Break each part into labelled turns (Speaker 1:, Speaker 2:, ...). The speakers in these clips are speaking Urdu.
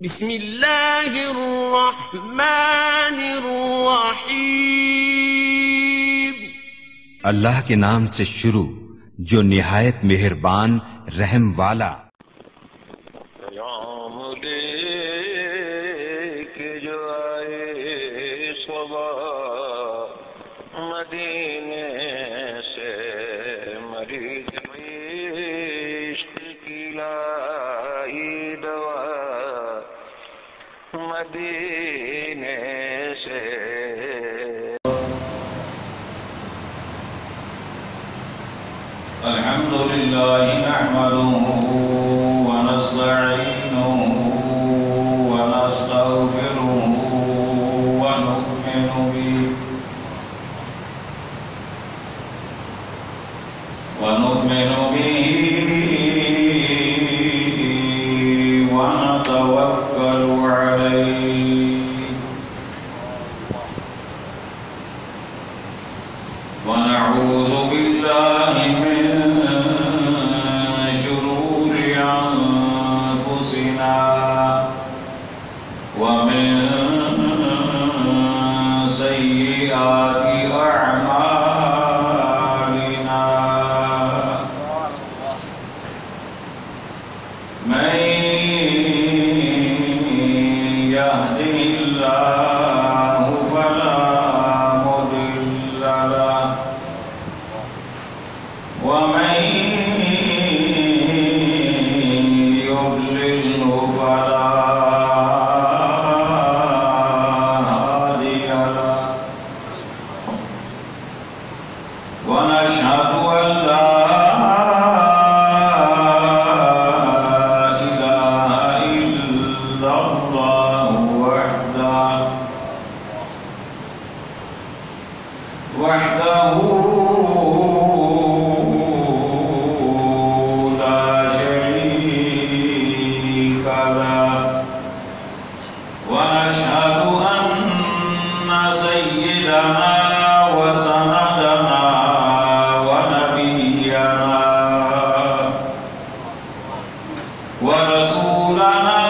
Speaker 1: بسم اللہ الرحمن الرحیم۔
Speaker 2: اللہ کے نام سے شروع جو نہایت مہربان رحم والا۔
Speaker 3: پیام لے کے جو آئے صبح مدینے سے، مریض عشق کی لائی دوا مدینے سے۔
Speaker 4: الحمد لله نحمده ونستعينه ونستغفره ونؤمن به ونتوكل عليه ونعوذ بالله من شرور أنفسنا ومن سيئات أعمالنا، من يهده الله فلا مضل له ومن يضلل فلا هادي له، ونشهد أن لا إله إلا الله وحده لا شريك له، ونشهد أن سيدنا وسندنا ونبينا ورسولنا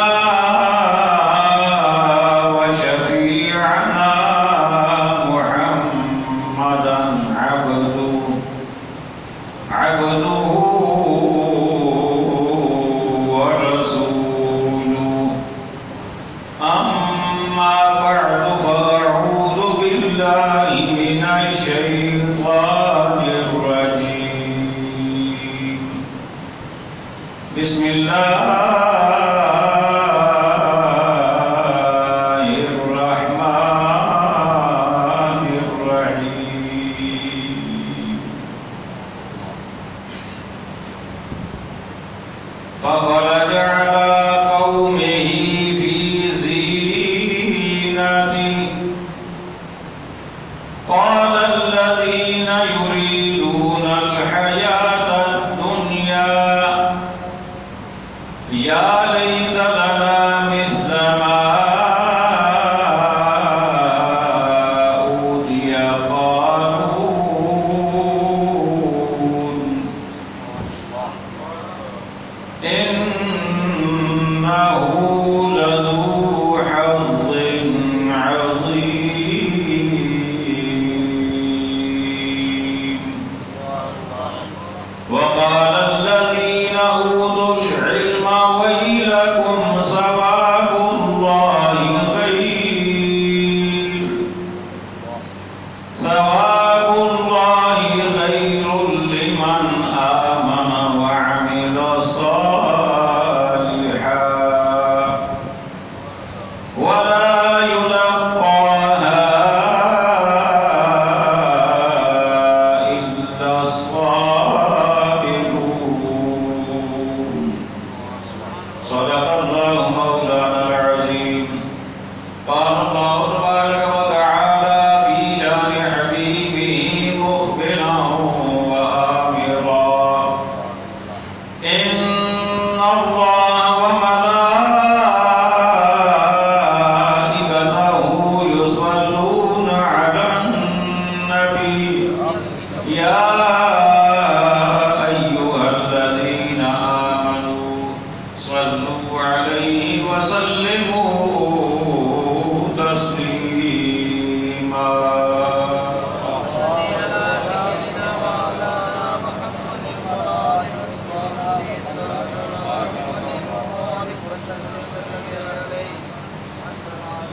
Speaker 4: وشفيعنا محمدا عبده ورسوله، أما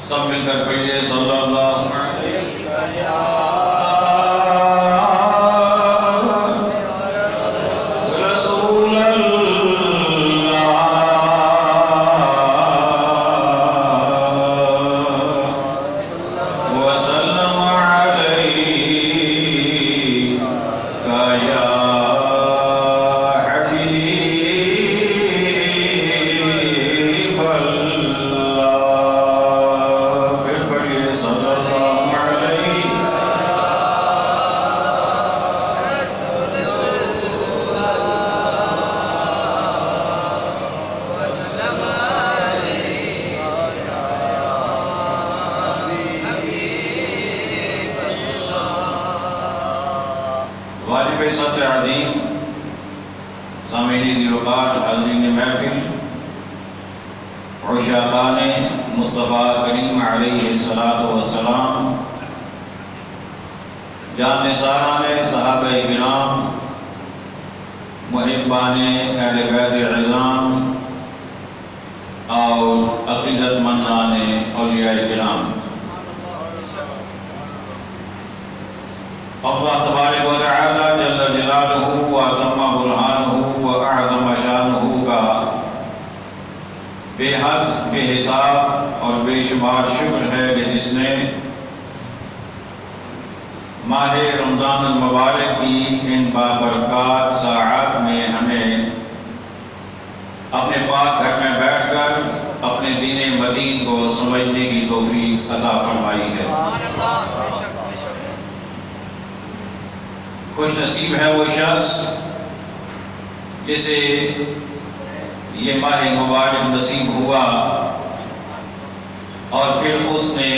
Speaker 4: سب مل کر پڑھیے صلی اللہ علیہ رسول اللہ وسلم علیہ یا واجب سطح عظیم سامعین زیروقات حاضرین محفل عشاقان مصطفیٰ کریم علیہ السلام جان نثاران صحابہ کرام محبان اہل بیت عظام اور عقیدت مندان اولیاء کرام، اللہ تبارک و تعالی جل جلالہ و اتم برہانہ و اعظم شانہ کا بے حد بے حساب اور بے شمار شکر ہے کہ جس نے ماہ رمضان المبارک کی ان بابرکات ساعات میں ہمیں اپنے پاک گھر میں بیٹھ کر اپنے دین متین کو سمجھنے کی توفیق عطا فرمائی ہے۔ خوش نصیب ہے وہ شخص جسے یہ ماہ مبارک نصیب ہوا اور پھر اس نے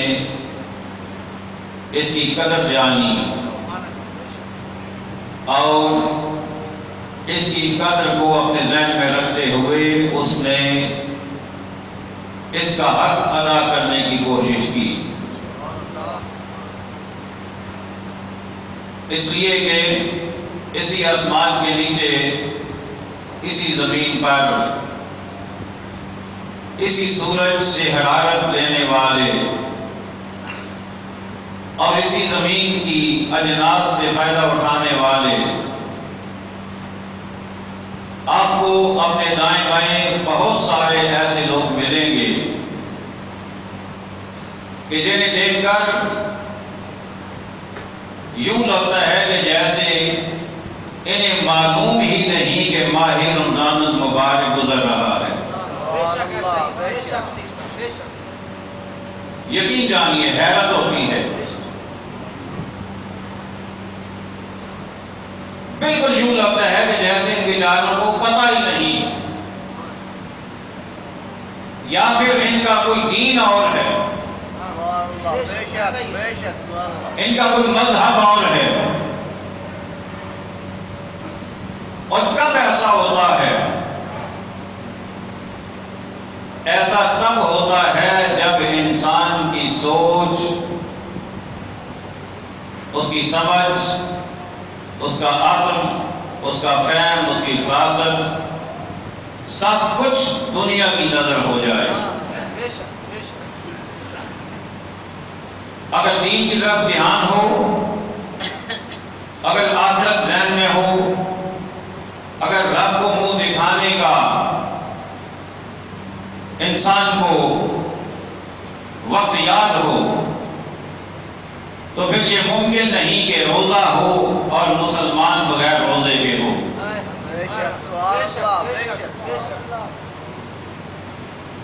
Speaker 4: اس کی قدر جانی اور اس کی قدر کو اپنے ذہن میں رکھتے ہوئے اس نے اس کا حق ادا کرنے کی کوشش کی، اس لیے کہ اسی آسمان کے نیچے اسی زمین پر اسی سورج سے حرارت لینے والے اور اسی زمین کی اجناس سے فائدہ اٹھانے والے آپ کو اپنے دائیں بائیں بہت سارے ایسے لوگ ملیں گے کہ جنہیں دیکھ کر یوں لگتا ہے کہ جیسے انہیں معلوم ہی نہیں کہ ماہ رمضان المبارک گزر رہا ہے۔ یقین جانیے حیرت ہوتی ہے، بالکل یوں لگتا ہے کہ جیسے ان بیچاروں کو پتہ ہی نہیں، یا پھر ان کا کوئی دین اور ہے، ان کا کوئی مذہب اور ہے۔ اور کب ایسا ہوتا ہے؟ ایسا تب ہوتا ہے جب انسان کی سوچ، اس کی سمجھ، اس کا عقل، اس کا فہم، اس کی فراست سب کچھ دنیا کی نظر ہو جائے۔ اگر دین کی طرف دھیان ہو، اگر آخرت ذہن میں ہو، اگر رب کو منہ دکھانے کا انسان کو وقت یاد ہو، تو پھر یہ ممکن نہیں کہ روزہ ہو اور مسلمان بغیر روزے کے ہو۔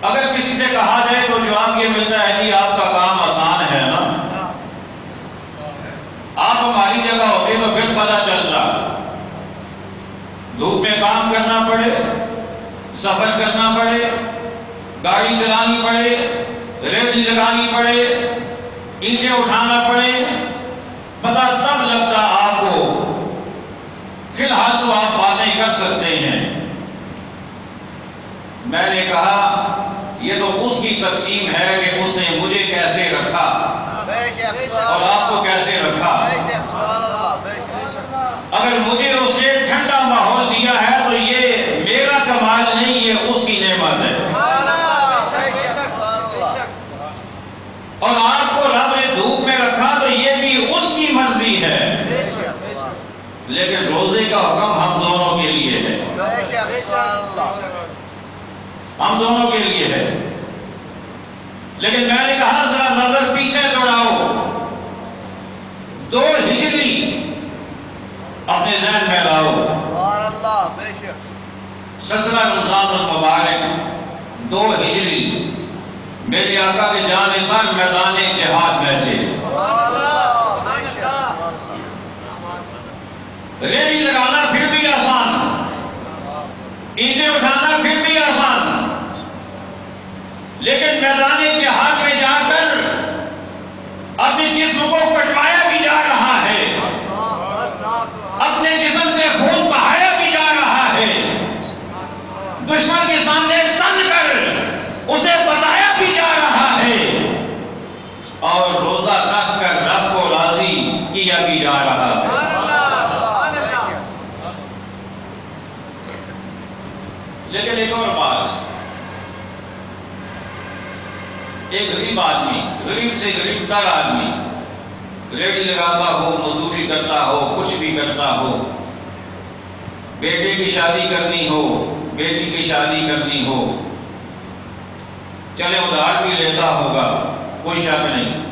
Speaker 4: اگر کسی سے کہا جائے تو جواب یہ ملتا ہے کہ آپ کا کام آسان ہے نا، آپ ہماری جگہ ہوتے تو پھر پتہ چلتا، دھوپ میں کام کرنا پڑے، سفر کرنا پڑے، گاڑی چلانی پڑے، ریل لگانی پڑے، اینٹیں اٹھانا پڑے، پتہ تب لگتا آپ کو۔ فی الحال تو آپ باتیں کر سکتے ہیں۔ میں نے کہا یہ تو اس کی تقسیم ہے کہ اس نے مجھے کیسے رکھا اور آپ کو کیسے رکھا۔ اگر مجھے اس نے ٹھنڈا ماحول دیا ہے تو یہ میرا کمال نہیں، یہ اس کی نعمت ہے۔ ہے، لیکن روزے کا حکم ہم دونوں کے لیے ہے، ہم دونوں کے لیے ہے۔ لیکن میں نے کہا ذرا نظر پیچھے دوڑاؤ، 2 ہجری اپنے ذہن میں لاؤ، 17 رمضان المبارک 2 ہجری میرے آقا کے جانثار میدان جہاد میں تھے۔ ریلی لگانا پھر بھی آسان، اینٹیں اٹھانا پھر بھی آسان، لیکن میدان جہاد میں جا کر اپنے جسم کو کٹوایا بھی جا رہا ہے، اپنے جسم سے خون بہایا بھی جا رہا ہے، دشمن کے سامنے تن کر اسے بتایا بھی جا رہا ہے، اور روزہ رکھ کر رب کو راضی کیا بھی جا رہا ہے۔ لیکن ایک اور بات، ایک غریب آدمی، غریب سے غریب تر آدمی، ریڈی لگاتا ہو، مزدوری کرتا ہو، کچھ بھی کرتا ہو، بیٹے کی شادی کرنی ہو، بیٹی کی شادی کرنی ہو، چلے ادھار بھی لیتا ہوگا، کوئی شک نہیں،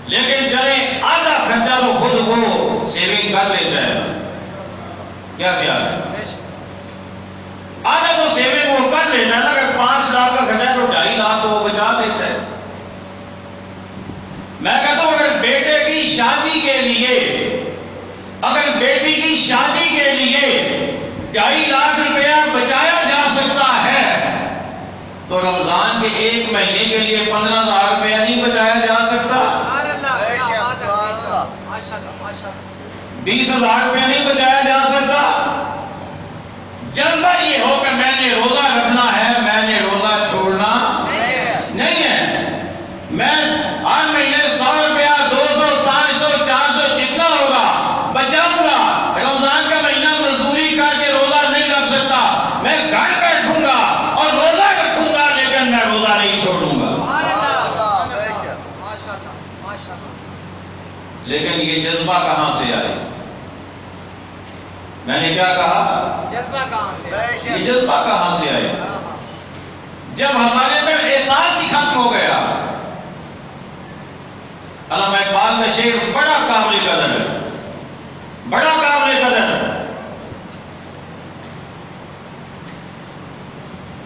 Speaker 4: لیکن چلے آدھا خرچہ تو خود وہ سیونگ کر لیتا ہے، کیا خیال ہے؟ آدھا تو سیونگ وہ کر لیتا ہے، اگر 5 لاکھ کا خرچہ تو 2.5 لاکھ تو وہ بچا دیتا ہے۔ میں کہتا ہوں اگر بیٹے کی شادی کے لیے، اگر بیٹی کی شادی کے لیے 2.5 لاکھ روپیہ بچایا جا سکتا ہے تو رمضان کے 1 مہینے کے لیے 15,000 روپیہ نہیں بچایا جا سکتا؟ 20,000 روپیہ نہیں بچایا جا سکتا؟ جذبہ یہ ہو کہ میں نے روزہ رکھنا ہے، میں نے روزہ چھوڑنا نہیں ہے، میں ہر مہینے 100 روپیہ 200 500 400 جتنا ہوگا بچاؤں گا، رمضان کا مہینہ مزدوری کر کے روزہ نہیں رکھ سکتا، میں گھر بیٹھوں گا اور روزہ رکھوں گا، لیکن میں روزہ نہیں چھوڑوں گا۔ لیکن یہ جذبہ کہاں سے آئے؟ میں نے کیا کہا؟ جذبہ کہاں سے آئے؟ یہ جذبہ کہاں سے آئے؟ جب ہمارے اندر احساس ہی ختم ہو گیا۔ علامہ اقبال کا شعر بڑا قابل قدر ہے، بڑا قابل قدر۔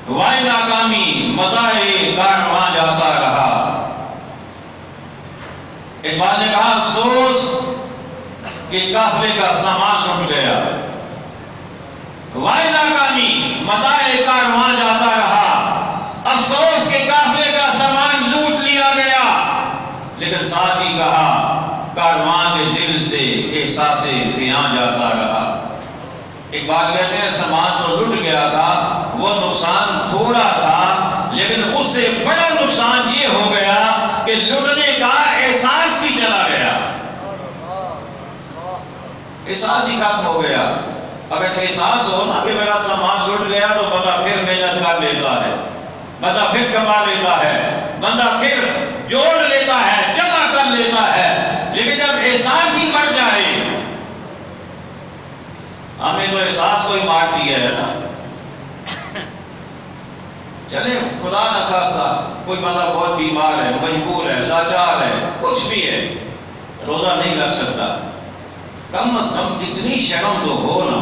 Speaker 4: وائے ناکامی مزائے کارواں جاتا رہا۔ اقبال نے کہا افسوس کہ قافلے کا سامان لٹ گیا، وائے ناکامی متاع کارواں جاتا رہا، افسوس کہ قافلے کا سامان لوٹ لیا گیا، لیکن ساتھ ہی کہا کارواں کے دل سے احساس زیاں جاتا رہا۔ اقبال کہتے ہیں سامان تو لٹ گیا تھا، وہ نقصان تھوڑا تھا، لیکن اس سے بڑا نقصان یہ ہو گیا کہ لٹنے کا احساس بھی چلا گیا، احساس ہی ختم ہو گیا۔ اگر احساس ہو نا کہ میرا سامان لٹ گیا تو بندہ پھر محنت کر لیتا ہے، بندہ پھر کما لیتا ہے، بندہ پھر جوڑ لیتا ہے، جمع کر لیتا ہے، لیکن جب احساس ہی مر جائے، ہم نے تو احساس کو ہی مار دیا ہے نا۔ چلے خدا نہ خواستہ کوئی بندہ بہت بیمار ہے، مجبور ہے، لاچار ہے، کچھ بھی ہے، روزہ نہیں رکھ سکتا، کم از کم اتنی شرم تو ہو نا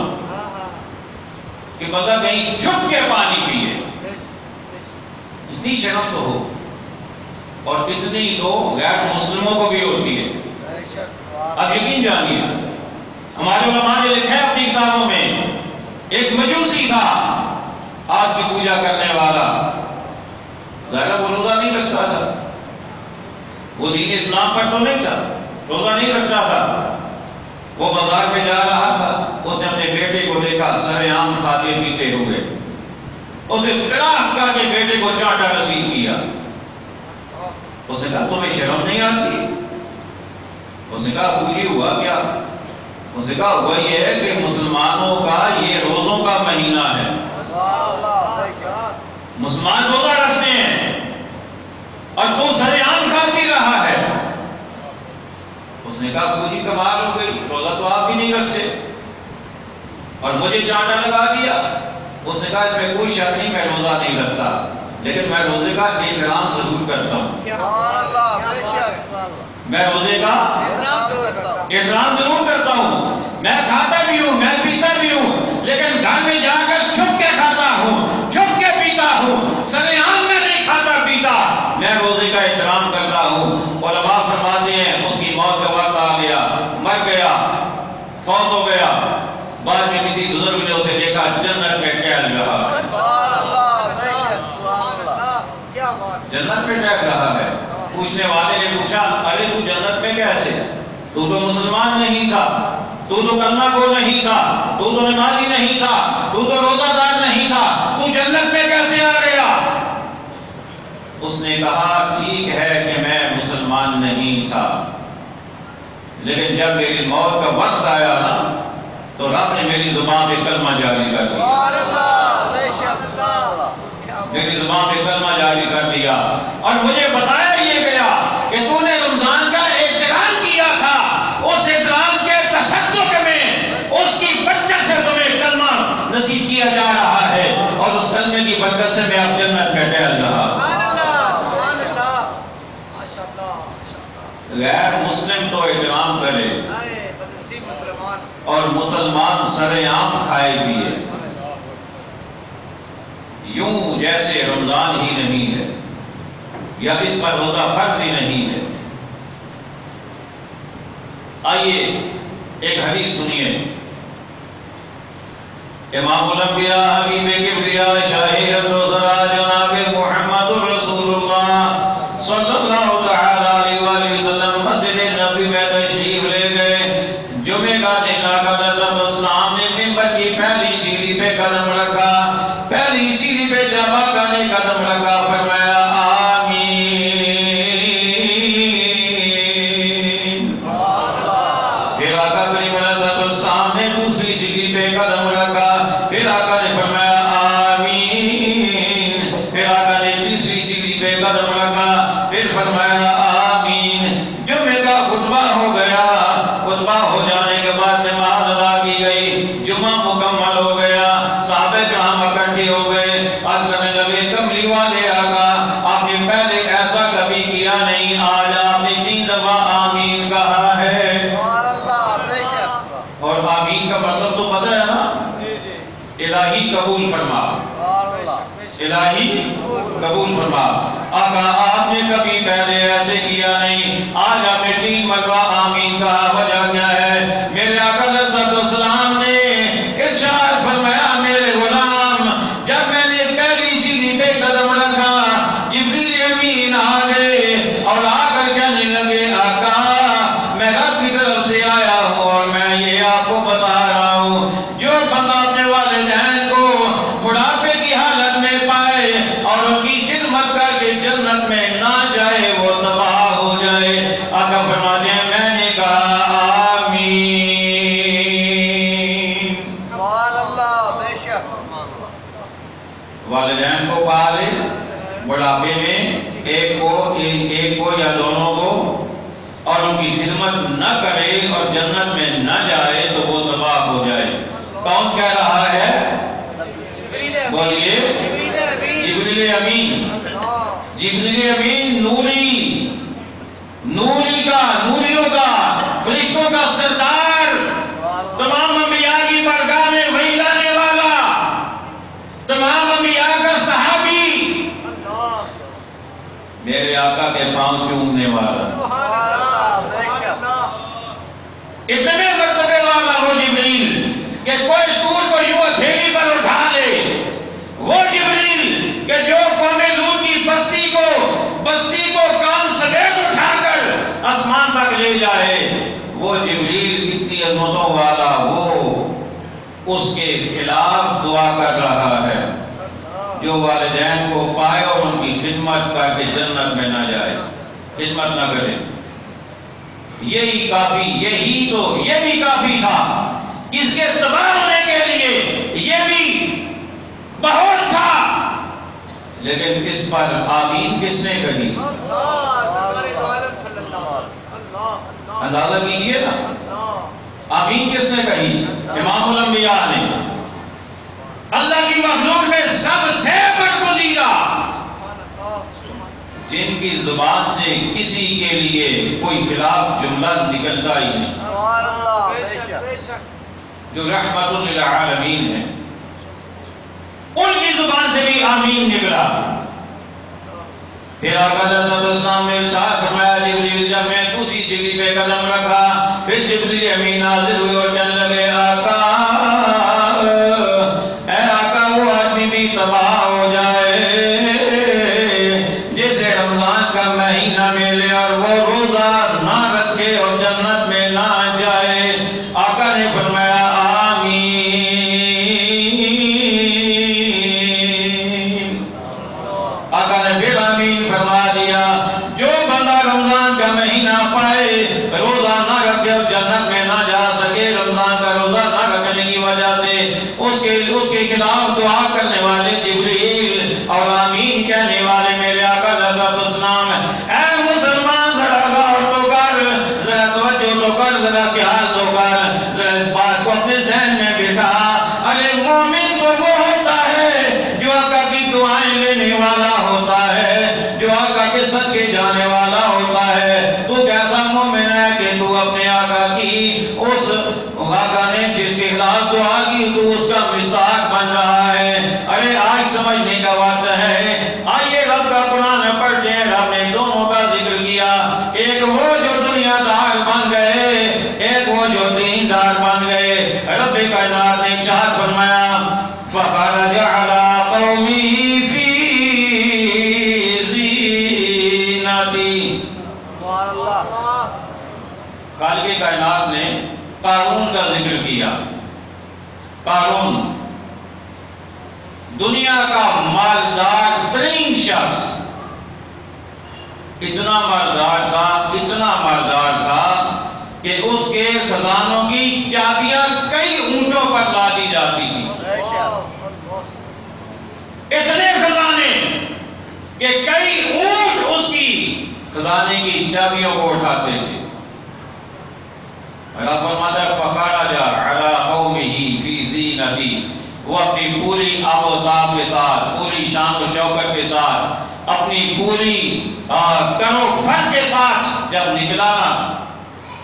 Speaker 4: کہ بندہ کہیں چھپ کے پانی پیے، اتنی شرم تو ہو، اور اتنی تو غیر مسلموں کو بھی ہوتی ہے۔ اب یقین جانیے ہمارے علماء نے لکھا ہے اپنی کتابوں میں، ایک مجوسی تھا آگ کی پوجا کرنے والا، ظاہر وہ روزہ نہیں رکھتا تھا، وہ دین اسلام پر تو نہیں تھا، روزہ نہیں رکھتا تھا، وہ بازار پہ جا رہا تھا، اس نے اپنے بیٹے کو دیکھا سر عام کھاتے پیتے ہوئے، اسے چڑھا کر کے بیٹے کو چاٹا رسید کیا۔ اس نے کہا تمہیں شرم نہیں آتی؟ اس نے کہا پوری ہوا کیا؟ اس نے کہا ہوا یہ ہے کہ مسلمانوں کا یہ روزوں کا مہینہ ہے، مسلمان روزہ رکھتے ہیں اور تو سر عام کھا پی رہا ہے۔ اس نے نے کہا پوری کمال ہو گئی، روزہ تو آپ بھی نہیں رکھتے اور مجھے چانٹا لگا دیا۔ اس نے کہا اس میں کوئی شک نہیں، میں روزہ نہیں رکھتا، لیکن میں روزے کا احترام ضرور کرتا ہوں۔ میں روزے کا احترام ضرور کرتا ہوں، میں کھاتا بھی ہوں، میں پیتا بھی ہوں، لیکن گھر میں جا کر چھپ کے کھاتا ہوں، چھپ کے پیتا ہوں، سرعام میں نہیں کھاتا پیتا، میں روزے کا احترام کرتا ہوں۔ علماء فرماتے ہیں اس کی موت کا وقت آ گیا، مر گیا، فوت ہو گیا، بعد میں کسی بزرگ نے اسے دیکھا جنت میں ٹہل رہا ہے، جنت میں ٹہل رہا ہے۔ پوچھنے والے نے پوچھا ارے تو جنت میں کیسے؟ تو مسلمان نہیں تھا، تو کلمہ گو نہیں تھا، تو نمازی نہیں تھا، تو روزہ دار نہیں تھا، تو جنت میں کیسے آ گیا؟ اس نے کہا ٹھیک ہے کہ میں مسلمان نہیں تھا، لیکن جب میری موت کا وقت آیا نا تو رب نے میری زبان پہ کلمہ جاری کر دیا، میری زبان پہ کلمہ جاری کر دیا، اور مجھے بتایا یہ گیا کہ تو نے رمضان کا احترام کیا تھا، اس احترام کے تصدق میں اس کی برکت سے تمہیں کلمہ نصیب کیا جا رہا ہے، اور اس کلمے کی برکت سے میں اب جنت میں ٹہل رہا ہوں۔ غیر مسلم تو احترام کرے اور مسلمان سرعام کھائے پیے، یوں جیسے رمضان ہی نہیں ہے یا اس پر روزہ فرض ہی نہیں ہے۔ آئیے ایک حدیث سنیے، امام الانبیاء حبیب کبریاء شاہ الوزراء جناب محمد رسول اللہ صلی اللہ تعالی علیہ وآلہ وسلم مسجد نبی میں تشریف لے گئے۔ جمعہ کا دن آقا علیہ السلام نے منبر کی پہلی سیڑھی پہ قدم رکھا، پہلی سیڑھی پہ جب آقا نے قدم رکھا فرمایا آمین، پھر آقا کریم علیہ السلام نے دوسری سیڑھی پہ قدم رکھا، پھر آقا نے فرمایا آمین، پھر آقا نے تیسری سیڑھی پہ قدم رکھا، پھر فرمایا آمین۔ جمعہ کا خطبہ ہو گیا، خطبہ ہو جانے کے بعد نماز ادا کی گئی، جمعہ مکمل ہو گیا، صحابہ کرام اکٹھے ہو گئے، عرض کرنے لگے کملی والے آقا آپ نے پہلے ایسا کبھی کیا نہیں، آج آپ نے 3 دفعہ آمین کہا ہے، اور آمین کا مطلب تو پتہ ہے نا، الہی قبول فرما، الہی قبول فرما۔ آقا آپ نے کبھی پہلے ایسے کیا نہیں، آج آپ نے 3 مرتبہ آمین کہا، وجہ کیا ہے؟ میرے آقا علیہ السلام نے ارشاد فرمایا میرے غلام جب میں نے پہلی سیڑھی پہ قدم رکھا جبریل امین آ گئے اور آ کر کہنے لگے آقا میں رب کی طرف سے آیا ہوں اور میں یہ آپ کو بتا رہا ہوں جو بندہ اپنے والدین کو بڑھاپے کی حالت میں پائے اور ان کی خدمت کر کے جنت میں نہ جائے وہ تباہ ہو جائے۔ آقا فرماتے ہیں میں نے کہا آمین، والدین کو پالے بڑھاپے میں ایک کو یا دونوں کو اور ان کی خدمت نہ کرے اور جنت میں نہ جائے تو وہ تباہ ہو جائے۔ کون کہہ رہا ہے؟ بولیے جبریل امین۔ جبریل امین نوری کا، نوریوں کا، فرشتوں کا سردار، تمام انبیاء کی بارگاہ میں وحی لانے والا، تمام انبیاء کا صحابی، میرے آقا کے پاؤں چومنے والا، اتنے مرتبے والا وہ جبریل کہ کوئی طور کو یوں ہتھیلی پر اٹھا لے، وہ جبریل کہ جو قوم لوط کی بستی کو کام سمیت اٹھا کر آسمان تک لے جائے، وہ جبریل اتنی عظمتوں والا وہ اس کے خلاف دعا کر رہا ہے جو والدین کو پائے اور ان کی خدمت کر کے جنت میں نہ جائے، خدمت نہ کرے۔ یہی کافی، یہ بھی کافی تھا، اس کے تباہ ہونے کے لیے یہ بھی بہت تھا، لیکن اس پر آمین کس نے کہی؟ اندازہ کیجئے نا، آمین کس نے کہی؟ امام الانبیاء نے، اللہ کی مخلوق میں سب سے برگزیدہ، جن کی زبان سے کسی کے لیے کوئی خلاف جملہ نکلتا ہی نہیں، جو رحمت للعالمین ہے، ان کی زبان سے بھی آمین نکلا۔ پھر آقا علیہ السلام نے ارشاد فرمایا، جبریل جب میں دوسری سیڑھی پہ قدم رکھا، پھر جبریل امین نازل ہوئے اور کہنے لگے، آقا اے آقا وہ آدمی بھی تباہ ہو جائے جسے رمضان کا مہینہ ملے اور وہ روزہ نہ رکھے اور جنت میں نہ جائے۔ آقا نے فرمایا آمین۔ آقا نے پھر آمین فرما دیا۔ جو بندہ رمضان کا مہینہ پائے، روزہ نہ رکھے اور جنت میں نہ جا سکے، رمضان کا روزہ نہ رکھنے کی وجہ سے اس کے خلاف دعا کرنے والے جبریل اور آمین کہنے والے میرے آقا علیہ السلام، اے مسلمان ذرا غور تو کر، ذرا توجہ تو کر، ذرا خیال تو کر، ذرا اس بات کو اپنے ذہن میں بٹھا، ارے مومن تو وہ ہوتا ہے جو آقا کی دعائیں لینے والا ہوتا ہے، جو آقا کے صدقے جانے والا ہوتا ہے۔ تو کیسا مومن ہے کہ تو اپنے آقا کی اس آقا نے جس کے خلاف دعا کی تو اس کا مستحق بن رہا ہے۔ ارے آج سمجھنے کا وقت ہے، آئیے رب کا قرآن پڑھتے ہیں۔ رب نے دونوں کا ذکر کیا، ایک وہ جو دنیا دار بن گئے، ایک وہ جو دین دار بن گئے۔ رب کائنات نے ارشاد فرمایا، فخرج علی قومہ فی زینتی۔ خالق کائنات نے قارون کا ذکر کیا۔ قارون دنیا کا مالدار ترین شخص، اتنا مالدار تھا کہ اس کے خزانوں کی چابیاں کئی اونٹوں پر لادی جاتی تھی۔ اتنے خزانے کہ کئی اونٹ اس کی خزانے کی چابیوں کو اٹھاتے تھے۔ اللہ فرماتا ہے فخرج علی قومہ فی زینتی، وہ اپنی پوری آب و تاب کے ساتھ، پوری شان و شوکت کے ساتھ، اپنی پوری کر و فن کے ساتھ جب نکلا نا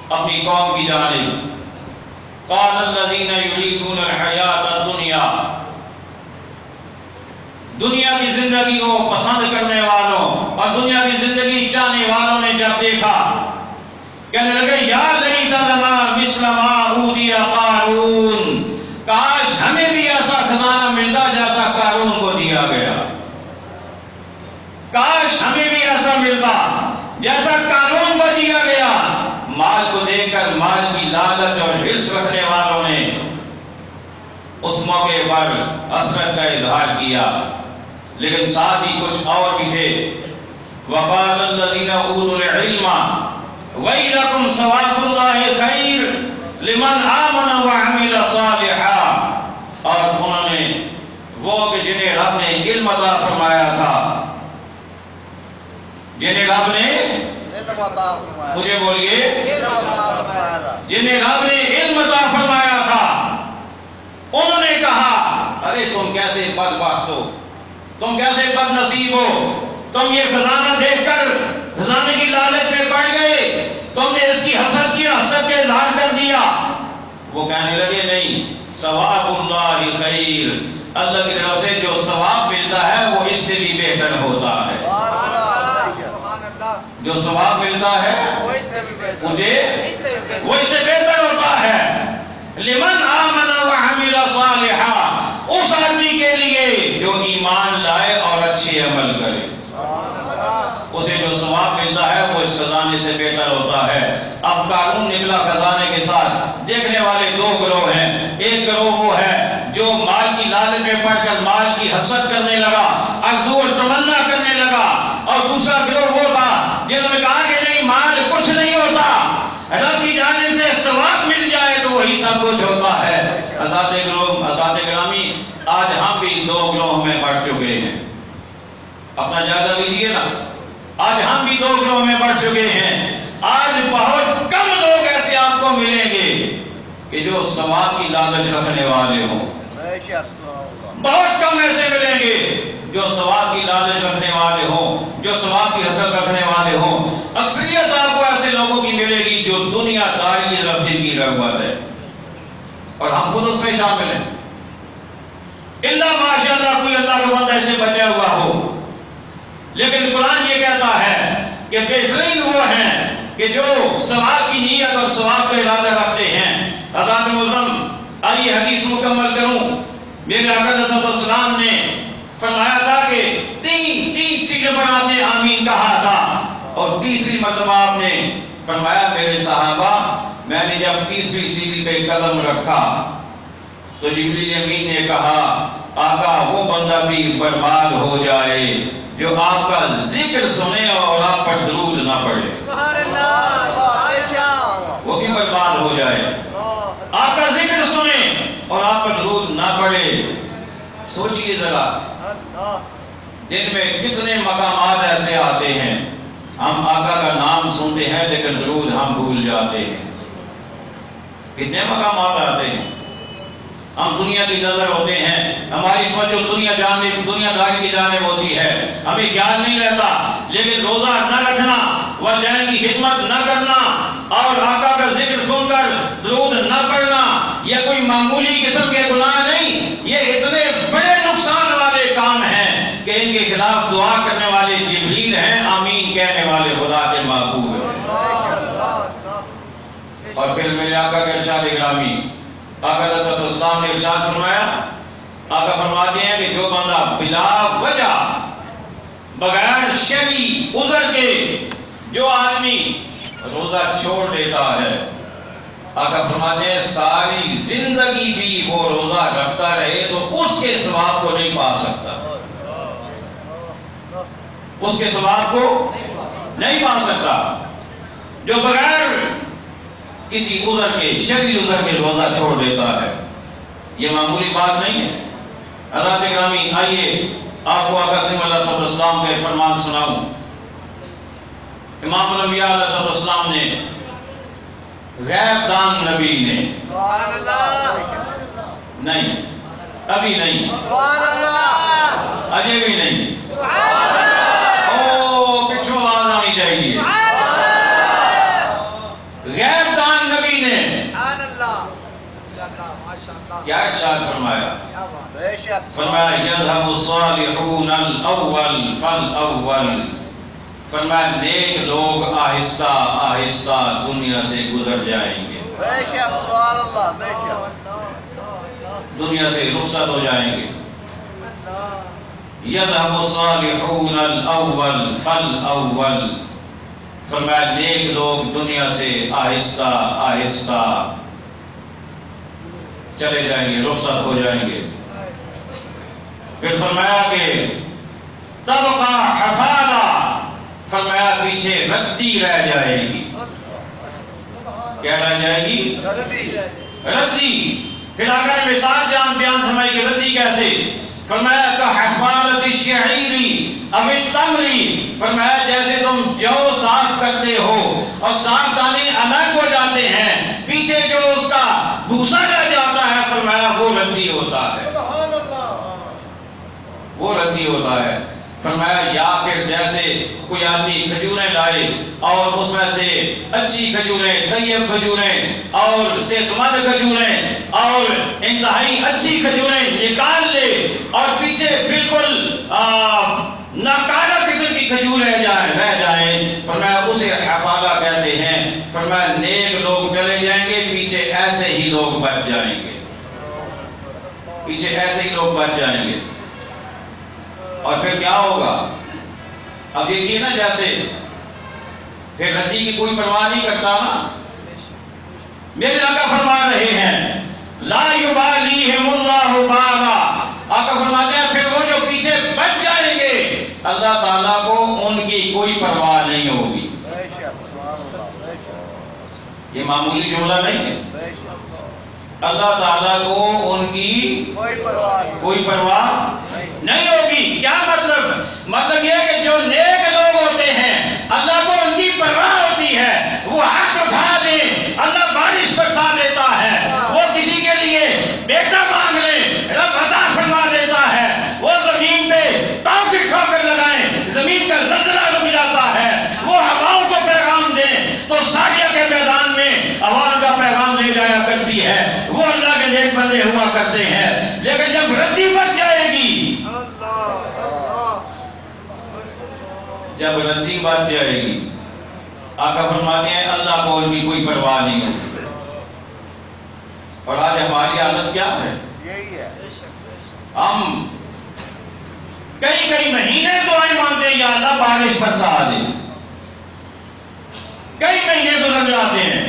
Speaker 4: اپنی قوم کی جانب، قال الذین یریدون الحیاۃ الدنیا، دنیا کی زندگی کو پسند کرنے والوں اور دنیا کی زندگی چاہنے والوں نے جب دیکھا، کہنے لگے یا لیت لنا مثل ما اوتی قارون، کاش ہمیں بھی ایسا خزانہ ملتا جیسا قارون کو دیا گیا، کاش ہمیں بھی ایسا ملتا جیسا قارون کو دیا گیا۔ مال کو دیکھ کر مال کی لالچ اور حرص رکھنے والوں نے اس موقع پر حسرت کا اظہار کیا، لیکن ساتھ ہی کچھ اور بھی تھے۔ وقال الذین اوتوا العلم ویلکم ثواب اللہ خیر لمن آمن وعمل صالحا، اور انہوں نے وہ کہ جنہیں رب نے علم عطا فرمایا تھا، جنہیں رب نے مجھے بولیے جنہیں رب نے علم عطا فرمایا تھا، انہوں نے کہا ارے تم کیسے بدبخت ہو، تم کیسے بد نصیب ہو، تم یہ خزانہ دیکھ کر خزانے کی لالچ میں پڑ گئے، تم نے اس کی حسد کی، حسد کا اظہار کر دیا۔ وہ کہنے لگے نہیں، ثواب اللہ خیر، اللہ کی طرف سے جو ثواب ملتا ہے وہ اس سے بھی بہتر ہوتا ہے، جو ثواب ملتا ہے مجھے وہ اس سے بہتر ہوتا ہے۔ لمن آمن وعمل صالحا، اس آدمی کے لیے جو ایمان لائے اور اچھے عمل کرے، اسے جو ثواب ملتا ہے وہ اس خزانے سے بہتر ہوتا ہے۔ اب قارون نکلا خزانے کے ساتھ، دیکھنے والے دو گروہ ہیں، ایک گروہ وہ ہے جو مال کی لالچ میں پڑ کر مال کی حسد کرنے لگا، آرزو اور تمنا کرنے لگا، اور دوسرا گروہ وہ تھا جنہوں نے کہا کہ نہیں مال کچھ نہیں ہوتا، رب کی جانب سے ثواب مل جائے تو وہی سب کچھ ہوتا ہے۔ حضرات گرامی، آج ہم بھی دو گروہ میں بڑھ چکے ہیں، اپنا جائزہ لیجئے نا، آج ہم بھی دو گروہ میں بڑھ چکے ہیں۔ آج بہت کم لوگ کو ملیں گے کہ جو ثواب کی لالچ رکھنے والے ہوں، بہت کم ایسے ملیں گے جو ثواب کی لالچ رکھنے والے ہوں، جو ثواب کی حسرت رکھنے والے ہوں۔ اکثریت آپ کو ایسے لوگوں کی ملے گی جو دنیا داری کی طرف جن کی رغبت ہے، اور ہم خود اس میں شامل ہیں۔ اللہ ماشاءاللہ کوئی اللہ کا بندہ ایسے بچا ہوا ہو، لیکن قرآن یہ کہتا ہے کہ بہترین وہ ہیں کہ جو ثواب کی نیت اور ثواب کا ارادہ رکھتے ہیں۔ حضرات محترم، آئیے حدیث مکمل کروں۔ میرے آقا علیہ السلام نے فرمایا تھا کہ تین سیڑھیوں پر آپ نے آمین کہا تھا، اور تیسری مرتبہ آپ نے فرمایا میرے صحابہ میں نے جب تیسری سیڑھی پہ قدم رکھا تو جبریل امین نے کہا آقا وہ بندہ بھی برباد ہو جائے جو آپ کا ذکر سنے اور آپ پر درود نہ پڑے، وہ بھی برباد ہو جائے۔ آپ کا ذکر سنے اور آپ پر درود نہ پڑے۔ سوچئے ذرا دن میں کتنے مقامات ایسے آتے ہیں، ہم آقا کا نام سنتے ہیں لیکن درود ہم بھول جاتے ہیں۔ کتنے مقامات آتے ہیں، ہم دنیا کی نظر ہوتے ہیں، ہماری توجہ دنیا داری کی جانب ہوتی ہے، ہمیں خیال نہیں رہتا، لیکن روزہ نہ رکھنا، والدین کی خدمت نہ کرنا اور آقا کا ذکر سن کر درود نہ پڑھنا یہ کوئی معمولی قسم کے گناہ نہیں، یہ اتنے بڑے نقصان والے کام ہیں کہ ان کے خلاف دعا کرنے والے جبریل ہیں، آمین کہنے والے خدا کے محبوب ہیں۔ اور پھر میرے آقا کے ارشاد گرامی، آقا علیہ السلام نے ارشاد فرمایا، آقا فرماتے ہیں کہ جو بندہ بلا وجہ بغیر شرعی عذر کے جو آدمی روزہ چھوڑ دیتا ہے، آقا فرماتے ہیں ساری زندگی بھی وہ روزہ رکھتا رہے تو اس کے ثواب کو نہیں پا سکتا، اس کے ثواب کو نہیں پا سکتا۔ جو بغیر کسی عذر کے شرعی عذر کے روزہ چھوڑ دیتا ہے، یہ معمولی بات نہیں ہے۔ حضرات گرامی، آئیے آپ کو آقا کریم علیہ السلام کے فرمان سناؤں۔ امام الانبیاء علیہ السلام نے غیب دان نبی نے نہیں، ابھی نہیں، اجے بھی نہیں، او پچھو آواز آنی چاہیے، غیب دان نبی نے کیا ارشاد فرمایا؟ فرمایا یذهب الصالحون الاول فالاول، فرمایا نیک لوگ آہستہ آہستہ دنیا سے گزر جائیں گے، دنیا سے رخصت ہو جائیں گے۔ یذهب الصالحون الاول فالاول، فرمایا نیک لوگ دنیا سے آہستہ آہستہ چلے جائیں گے، رخصت ہو جائیں گے۔ پھر فرمایا کہ تبقى حفالہ، فرمایا پیچھے ردی رہ جائے گی۔ کیا رہ جائے گی؟ ردی۔ پھر آقا نے مثال بیان فرمائی کہ ردی کیسے؟ فرمایا کہ حفالۃ الشعیری اب التمری، فرمایا جیسے تم جو صاف کرتے ہو اور صاف دانے الگ ہو جاتے ہیں، پیچھے جو اس کا بھوسا رہ جاتا ہے، فرمایا وہ ردی ہوتا ہے، وہ ردی ہوتا ہے۔ فرمایا یا پھر جیسے کوئی آدمی کھجوریں لائے اور اس میں سے اچھی کھجوریں، طیب کھجوریں اور صحت مند کھجوریں اور انتہائی اچھی کھجوریں نکال لے اور پیچھے بالکل ناکارہ قسم کی کھجور رہ جائیں، فرمایا اسے حفالہ کہتے ہیں۔ فرمایا نیک لوگ چلے جائیں گے، پیچھے ایسے ہی لوگ بچ جائیں گے، پیچھے ایسے ہی لوگ بچ جائیں گے۔ اور پھر کیا ہوگا؟ اب دیکھیے نا، جیسے پھر ردی کی کوئی پرواہ نہیں کرتا نا۔ میرے آقا فرما رہے ہیں لا یبالیہم اللہ بالا، آقا فرماتے ہیں پھر وہ جو پیچھے بچ جائیں گے اللہ تعالیٰ کو ان کی کوئی پرواہ نہیں ہوگی۔ یہ معمولی جملہ نہیں ہے، اللہ تعالیٰ کو ان کی کوئی پرواہ نہیں ہوگی۔ کیا مطلب؟ مطلب یہ کہ جو نیک لوگ ہوتے ہیں اللہ کو ان کی پرواہ ہوتی ہے، وہ حق اٹھا دیں، اللہ بارش نیک بندے ہوا کرتے ہیں، لیکن جب ردی بچ جائے گی، جب ردی بچ جائے گی، آقا فرماتے ہیں اللہ کو ان کی کوئی پرواہ نہیں ہوتی۔ اور آج ہماری حالت کیا ہے؟ ہم کئی مہینے دعائیں مانگتے ہیں یا اللہ بارش برسا دے، کئی مہینے گزر جاتے ہیں،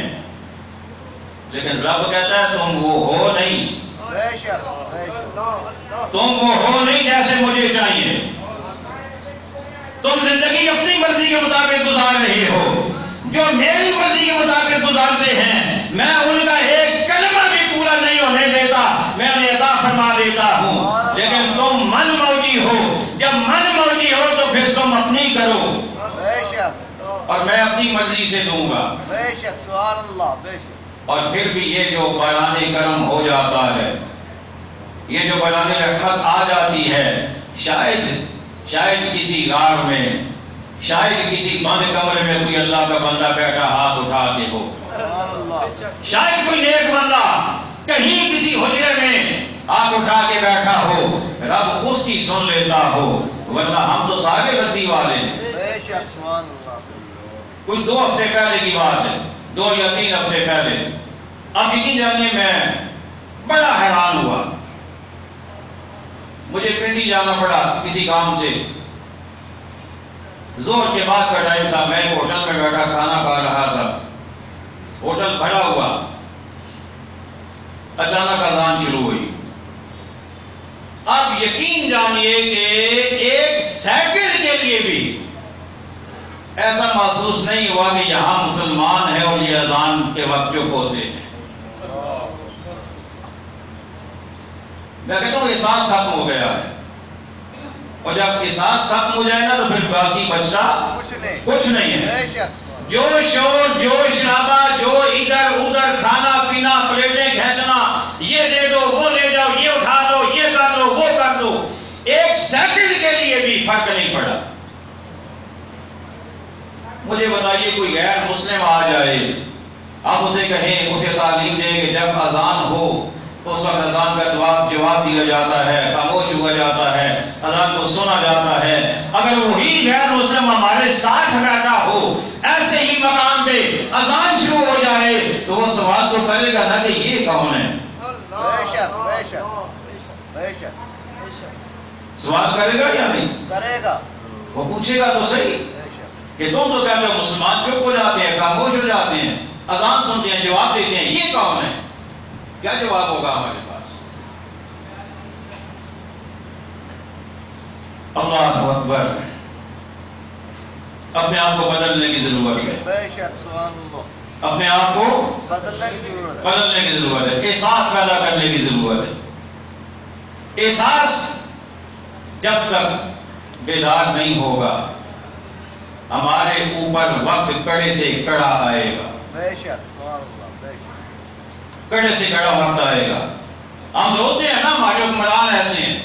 Speaker 4: لیکن رب کہتا ہے تم وہ ہو نہیں، تم وہ ہو نہیں جیسے مجھے چاہیے، تم زندگی اپنی مرضی کے مطابق گزار رہے ہو، جو میری مرضی کے مطابق گزارتے ہیں میں ان کا ایک کلمہ بھی پورا نہیں ہونے دیتا، میں انہیں عطا فرما دیتا ہوں، لیکن تم من موجی ہو، جب من موجی ہو تو پھر تم اپنی کرو اور میں اپنی مرضی سے دوں گا۔
Speaker 5: بے شک، سبحان اللہ، بے شک۔
Speaker 4: اور پھر بھی یہ جو باران کرم ہو جاتا ہے، یہ جو باران رحمت آ جاتی ہے، شاید کسی غار میں، شاید کسی بند کمرے میں کوئی اللہ کا بندہ بیٹھا ہاتھ اٹھا کے ہو، شاید کوئی نیک بندہ کہیں کسی حجرے میں ہاتھ اٹھا کے بیٹھا ہو، رب اس کی سن لیتا ہو، ورنہ ہم تو سارے ردی والے ہیں۔
Speaker 5: بے شک، سبحان اللہ۔
Speaker 4: کوئی 2 ہفتے پہلے کی بات ہے، 2 یا 3 ہفتے پہلے، اب یقین جانیے میں بڑا حیران ہوا، مجھے پنڈی جانا پڑا کسی کام سے، زور کے بعد کا ٹائم تھا، میں ایک ہوٹل میں بیٹھا کھانا کھا رہا تھا، ہوٹل بھرا ہوا، اچانک اذان شروع ہوئی۔ اب یقین جانیے کہ 1 سیکنڈ کے لیے بھی ایسا محسوس نہیں ہوا کہ یہاں مسلمان ہیں اور یہ اذان کے وقت چپ ہوتے ہیں۔ میں کہتا ہوں احساس ختم ہو گیا ہے، اور جب احساس ختم ہو جائے نا تو پھر باقی بچتا کچھ نہیں ہے۔ جو شور، جو شرابہ، جو ادھر ادھر کھانا پینا، پلیٹیں کھینچنا، یہ دے دو، وہ لے جاؤ، یہ اٹھا دو، یہ کر دو، وہ کر دو، 1 سیکنڈ کے لیے بھی فرق نہیں پڑا۔ مجھے بتائیے کوئی غیر مسلم آ جائے، آپ اسے کہیں، اسے تعلیم دیں کہ جب اذان ہو تو اس وقت اذان کا جواب دیا جاتا ہے، خاموش ہوا جاتا ہے، اذان کو سنا جاتا ہے۔ اگر وہی غیر مسلم ہمارے ساتھ بیٹھا ہو، ایسے ہی مقام پہ اذان شروع ہو جائے تو وہ سوال تو کرے گا نا کہ یہ کون ہے؟
Speaker 5: بے شک، بے شک، بے شک،
Speaker 4: سوال کرے گا یا نہیں
Speaker 5: کرے گا؟
Speaker 4: وہ پوچھے گا تو صحیح کہ تم تو کہتے ہو مسلمان چپ ہو جاتے ہیں، خاموش ہو جاتے ہیں، اذان سنتے ہیں، جواب دیتے ہیں، یہ کون ہے؟ کیا جواب ہوگا ہمارے پاس؟ اللہ اکبر۔ اپنے آپ کو بدلنے کی ضرورت ہے،
Speaker 5: بے شک، سبحان اللہ،
Speaker 4: اپنے آپ کو
Speaker 5: بدلنے کی ضرورت ہے،
Speaker 4: بدلنے کی ضرورت ہے، احساس پیدا کرنے کی ضرورت ہے۔ احساس جب تک بیدار نہیں ہوگا ہمارے اوپر وقت کڑے سے کڑا آئے گا،
Speaker 5: بے شک، سبحان اللہ، بے شک،
Speaker 4: کڑے سے کڑا وقت آئے گا۔ ہم روتے ہیں نا، ہمارے حکمران ایسے ہیں،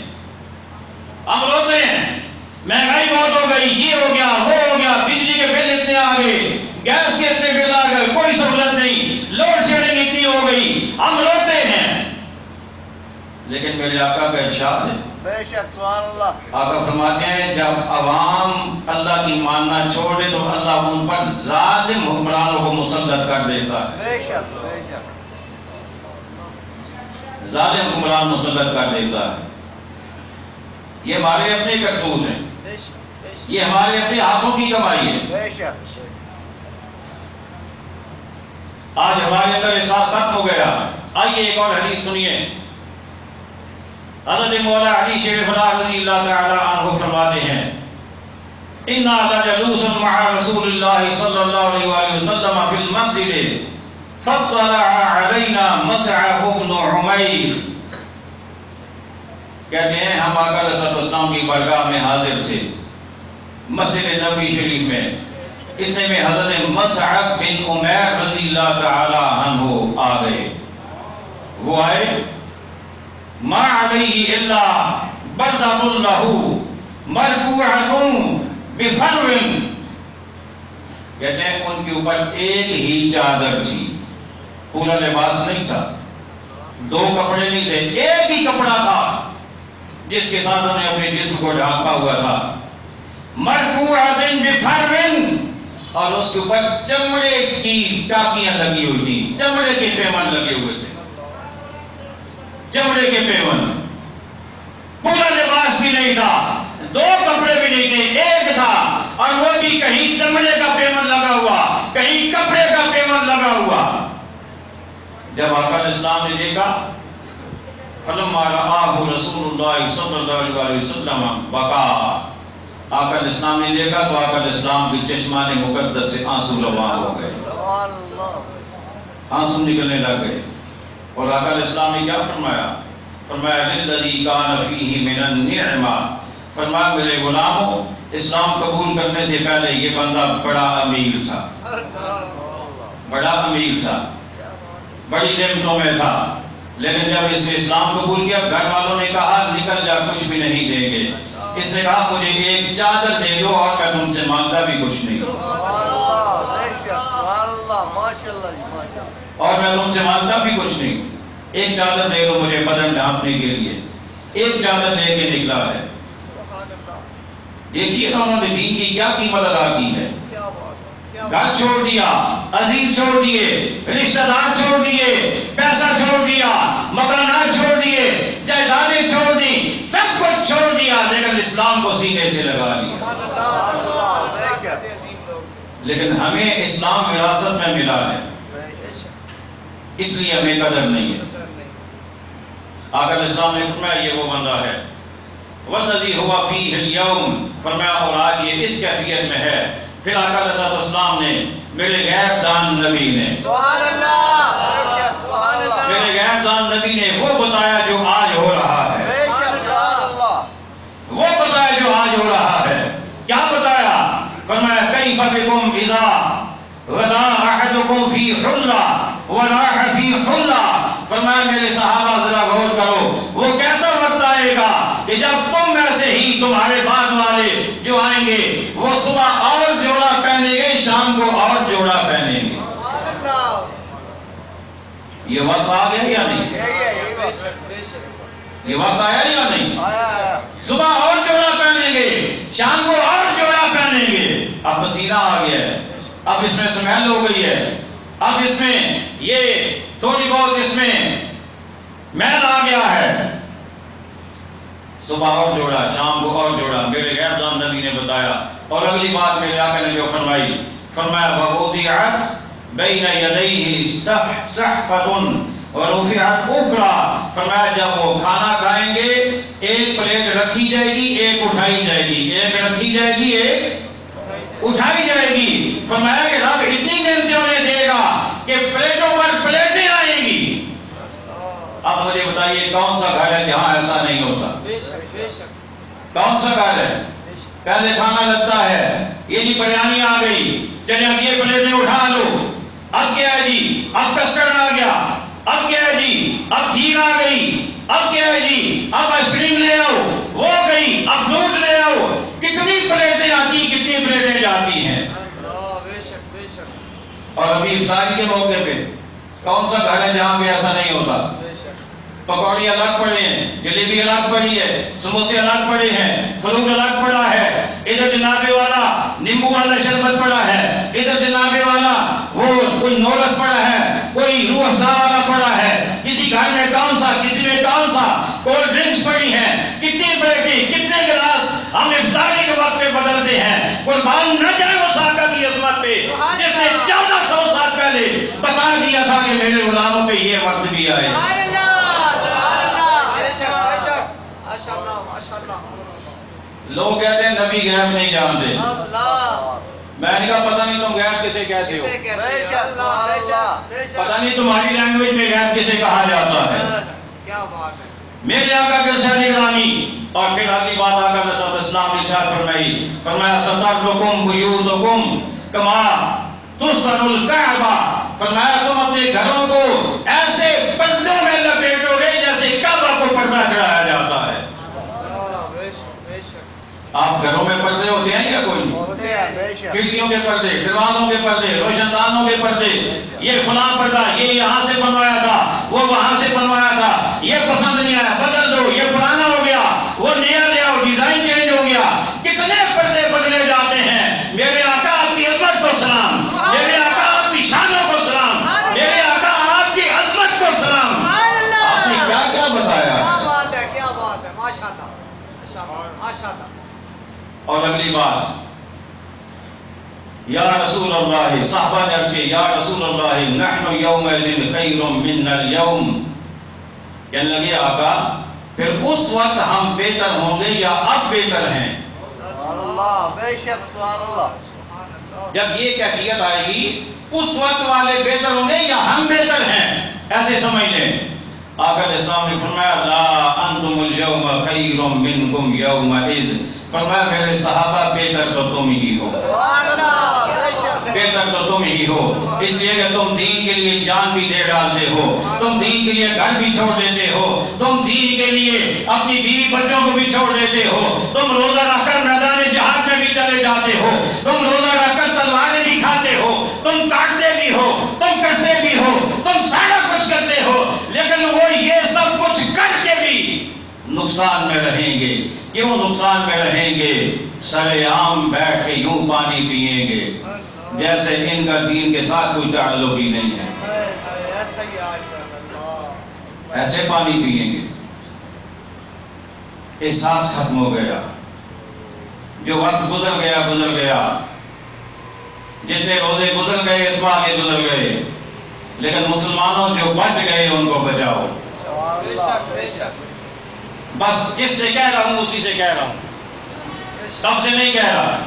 Speaker 4: ہم روتے ہیں مہنگائی بہت ہو گئی، یہ ہو گیا، وہ ہو گیا، بجلی کے بل اتنے آ گئے، گیس کے اتنے بل آ گئے، کوئی سہولت نہیں، لوڈ شیڈنگ اتنی ہو گئی، ہم روتے ہیں، لیکن میرے آقا کا ارشاد ہے،
Speaker 5: بے شک، سبحان اللہ،
Speaker 4: آقا فرماتے ہیں جب عوام اللہ کی ماننا چھوڑ دے تو اللہ ان پر ظالم حکمرانوں کو مسلط کر دیتا ہے،
Speaker 5: بے شک، بے شک،
Speaker 4: ظالم حکمران مسلط کر دیتا ہے۔ یہ ہمارے اپنے کرتوت ہیں، یہ ہمارے اپنے ہاتھوں کی کمائی ہے۔
Speaker 5: بے شک،
Speaker 4: آج ہمارے اندر احساس ختم ہو گیا۔ آئیے ایک اور حدیث سنیے، حضرت مولا علی شیر خدا رضی اللہ تعالی عنہ فرماتے ہیں اِنَّا لَجَلُوسٌ مَعَ رَسُولِ اللَّهِ صلی اللہ علیہ وآلہ وسلم فی المسجد فَاطَّلَعَ عَلَيْنَا مَسْعَبُ بْنُ عُمَيْرٍ، کہتے ہیں ہم آقا علیہ الصلوۃ والسلام کی بارگاہ میں حاضر تھے مسجد نبی شریف میں، اتنے میں حضرت مصعب بن عمیر رضی اللہ تعالی عنہ آ گئے۔ وہ آئے، ما علیہ الا بردۃ لہ مربوعۃ بفرو، کہتے ہیں ان کے اوپر ایک ہی چادر تھی، پورا لباس نہیں تھا، دو کپڑے نہیں تھے، ایک ہی کپڑا تھا جس کے ساتھ انہوں نے اپنے جسم کو ڈھانپا ہوا تھا، مرفوعۃ بفرو، اور اس کے اوپر چمڑے کی ٹاکیاں لگی ہوئی تھی، چمڑے کے پیمان لگے ہوئے تھے، چمڑے کے پیمان، پورا لباس بھی نہیں تھا، دو کپڑے بھی نہیں تھے، ایک تھا، اور وہ بھی کہیں چمڑے کا پیمان لگا ہوا، کہیں کپڑے کا پیمان لگا ہوا۔ جب آقا الاسلام نے دیکھا، فلما رآہ رسول اللہ صلی اللہ علیہ وسلم بکا، آقا الاسلام نے دیکھا تو آقا الاسلام کی چشمان مقدس سے آنسو رواں ہو گئے، آنسو نکلنے لگ گئے۔ اور آقا الاسلام نے کیا فرمایا؟ فرمایا للذی کان فیہ من النعمہ، فرمایا میرے غلاموں، اسلام قبول کرنے سے پہلے یہ بندہ بڑا امیر تھا، بڑا امیر تھا، بڑی نعمتوں میں تھا، لیکن جب اس نے اسلام قبول کیا گھر والوں نے کہا نکل جا، کچھ بھی نہیں دیں گے۔ اس نے کہا مجھے ایک چادر دے دو اور میں تم سے مانگتا بھی کچھ نہیں، اور میں تم سے مانگتا بھی کچھ نہیں، ایک چادر دے دو مجھے بدن ڈھانپنے کے لیے، ایک چادر لے کے نکلا ہے۔ دیکھیے نا انہوں نے دین کی کیا قیمت ادا کی ہے، گھر چھوڑ دیا، عزیز چھوڑ دیے، رشتہ دار چھوڑ دیے، پیسہ چھوڑ دیا، مکانات چھوڑ دیے، جائیدادیں چھوڑ دی، سب کچھ چھوڑ دیا، لیکن اسلام کو سینے سے لگا لیا۔ لیکن ہمیں اسلام وراثت میں ملا ہے، اس لیے ہمیں قدر نہیں ہے۔ آقا الاسلام نے فرمایا یہ وہ بندہ ہے، والذی ہوا فیہ اليوم، فرمایا اور آج یہ اس کیفیت میں ہے۔ پھر آقا علیہ السلام نے میرے غیب دان نبی نے،
Speaker 5: سبحان اللہ، سبحان اللہ،
Speaker 4: میرے غیب دان نبی نے وہ بتایا جو آج ہو رہا ہے، وہ بتایا جو آج ہو رہا ہے۔ کیا بتایا؟ فرمایا کیف بکم اذا غدا احدکم فی حلہ وراح فی حلہ، فرمایا میرے صحابہ ذرا غور کرو، وہ کیسا وقت آئے گا کہ جب تم میں سے ہی تمہارے بعد والے جو آئیں گے وہ صبح اور جوڑا پہنیں گے، شام کو اور جوڑا پہنیں گے۔ یہ وقت آ گیا یا نہیں؟ یہ وقت آیا یا نہیں؟ صبح اور جوڑا پہنیں گے، شام کو اور جوڑا پہنیں گے۔ اب پسینہ آ گیا ہے، اب اس میں سمیل ہو گئی ہے، اب اس میں یہ تھوڑی بہت اس میں میل آ گیا ہے، صبح اور جوڑا، شام کو اور جوڑا، میرے غیب دان نبی نے بتایا۔ اور اگلی بات میرے آقا نے جو فرمائی، فرمایا وَوُضِعَتْ بَيْنَ يَدَيْهِ صَحْفَةٌ وَرُفِعَتْ أُخْرَى، فرمایا جب وہ کھانا کھائیں گے ایک پلیٹ رکھی جائے گی، ایک اٹھائی جائے گی، ایک رکھی جائے گی، ایک اٹھائی جائے گی۔ فرمایا کہ رب اتنی نعمتیں انہیں دے گا کہ پلیٹوں پر پلیٹیں آئیں گی۔ اب مجھے بتائیے کون سا گھر ہے جہاں ایسا نہیں ہوتا؟ کون سا گھر ہے؟ پہلے کھانا لگتا ہے، یہ جی بریانی آ گئی، چلے اب یہ پلیٹیں اٹھا لو، اب کیا ہے جی اب کسٹرڈ آ گیا، اب کیا ہے جی اب کھیر آ گئی، اب کیا ہے جی اب آئس کریم لے آؤ، وہ گئی اب فروٹ لے آؤ، کتنی پلیٹیں آتی کتنی پلیٹیں جاتی ہیں۔ اور ابھی افطاری کے موقع پہ کون سا گھر ہے جہاں پہ ایسا نہیں ہوتا؟ پکوڑی الگ پڑے ہیں، جلیبی الگ پڑی ہے، سموسے الگ پڑے ہیں، فروٹ الگ پڑا ہے، ادھر جنابے والا نیمبو والا شربت پڑا ہے، ادھر جنابے والا وہ کوئی نورس پڑا ہے، کوئی روح افزا والا پڑا ہے، کسی گھر میں کون سا، کسی میں کون سا، کولڈ ڈرنکس پڑی ہیں، کتنی پلیٹیں کتنے گلاس ہم افطاری کے وقت پہ بدلتے ہیں۔ قربان نہ جائے اس آقا کی عظمت پہ جس نے 1400 سال پہلے بتا دیا تھا کہ میرے غلاموں پہ یہ وقت بھی آئے۔ لوگ کہتے ہیں نبی غیب نہیں جانتے، میں نے کہا پتہ نہیں تم غیب کسے کہتے ہو، پتہ نہیں تمہاری لینگویج میں غیب کسے کہا جاتا ہے۔ میرے آقا گلشن گرامی۔ اور پھر اگلی بات آقا علیہ السلام نے ارشاد فرمائی، فرمایا سترکم بیوتکم کما تستر الکعبہ، فرمایا تم اپنے گھروں کو ایسے پردوں میں لپیٹو گے جیسے کعبہ کو پردہ چڑھایا جاتا ہے۔ آپ گھروں میں پردے ہوتے ہیں یا کوئی نہیں؟ کھڑکیوں کے پردے، دروازوں کے پردے، روشن دانوں کے پردے، یہ فلاں پردہ یہ یہاں سے بنوایا تھا، وہ وہاں سے بنوایا تھا، یہ پسند نہیں آیا بدل دو، یہ پرانا ہو گیا، وہ نیا لے آؤ، ڈیزائن چینج ہو گیا، کتنے پردے بدلے جاتے ہیں۔ میرے آقا آپ کی عظمت کو سلام، میرے آقا آپ کی شانوں کو سلام، میرے آقا آپ کی عظمت کو سلام۔ آپ نے کیا کیا بتایا؟
Speaker 5: کیا بات ہے، ماشاءاللہ ماشاءاللہ۔
Speaker 4: اور اگلی بات، یا رسول اللہ، صحابہ نے عرض کیا یا رسول اللہ نحن یومئذ خیر من اليوم، کہنے لگے آقا پھر اس وقت ہم بہتر ہوں گے یا اب بہتر ہیں؟
Speaker 5: اللہ بے شک، سبحان اللہ۔
Speaker 4: جب یہ کیفیت آئے گی اس وقت والے بہتر ہوں گے یا ہم بہتر ہیں، ایسے سمجھ لیں۔ آقا علیہ السلام نے فرمایا لا انتم اليوم خیر منکم یومئذ، فرمایا میرے صحابہ بہتر تو تم ہی ہو،
Speaker 5: سبحان اللہ، بے شک،
Speaker 4: بہتر تو تم ہی ہو، اس لیے کہ تم دین کے لیے جان بھی دے ڈالتے ہو، تم دین کے لیے گھر بھی چھوڑ دیتے ہو، تم دین کے لیے اپنی بیوی بچوں کو بھی چھوڑ دیتے ہو، تم روزہ رکھ کر میدان جہاد میں بھی چلے جاتے ہو، تم روزہ رکھ کر تلواریں بھی کھاتے ہو، تم کاٹتے بھی ہو، تم کرتے بھی ہو، تم سارا کچھ کرتے ہو، لیکن وہ یہ سب کچھ کر کے بھی نقصان میں رہیں گے۔ کیوں نقصان میں رہیں گے؟ سر عام بیٹھ کے یوں پانی پیئیں گے جیسے ان کا دین کے ساتھ کوئی تعلق ہی نہیں ہے،
Speaker 5: ایسا ہی آج اللہ،
Speaker 4: ایسے پانی پیئیں گے۔ احساس ختم ہو گیا، جو وقت گزر گیا، جتنے روزے گزر گئے اس بار یہ گزر گئے، لیکن مسلمانوں جو بچ گئے ان کو بچاؤ۔
Speaker 5: بے شک بے شک،
Speaker 4: بس جس سے کہہ رہا ہوں اسی سے کہہ رہا ہوں، سب سے نہیں کہہ رہا۔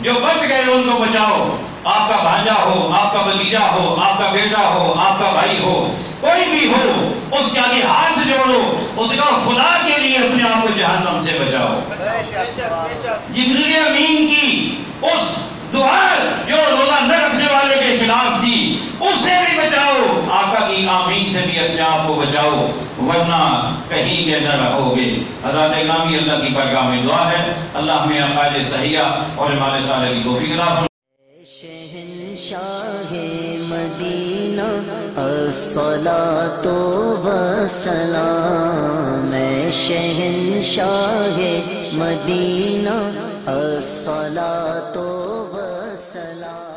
Speaker 4: جو بچ گئے ان کو بچاؤ، آپ کا بھانجا ہو، آپ کا بھتیجا ہو، آپ کا بیٹا ہو، آپ کا بھائی ہو، کوئی بھی ہو، اس کے آگے ہاتھ جوڑو، اس کا خدا کے لیے اپنے آپ کو جہنم سے بچاؤ۔
Speaker 5: بے شک بے شک،
Speaker 4: جبریل امین کی اس دعا جو روزہ نہ رکھنے والے کے خلاف تھی اسے بھی بچاؤ، آقا کی آمین سے بھی اپنے آپ کو بچاؤ، ورنہ کہیں کے نہ رہو گے۔ حضرات اکرامی، اللہ کی بارگاہ میں دعا ہے اللہ ہمیں عقائد صحیحہ اور اعمال صالحہ کی توفیق عطا فرمائے۔
Speaker 6: شہنشاہ مدینہ الصلاۃ والسلام، شہنشاہ مدینہ الصلاۃ والسلام۔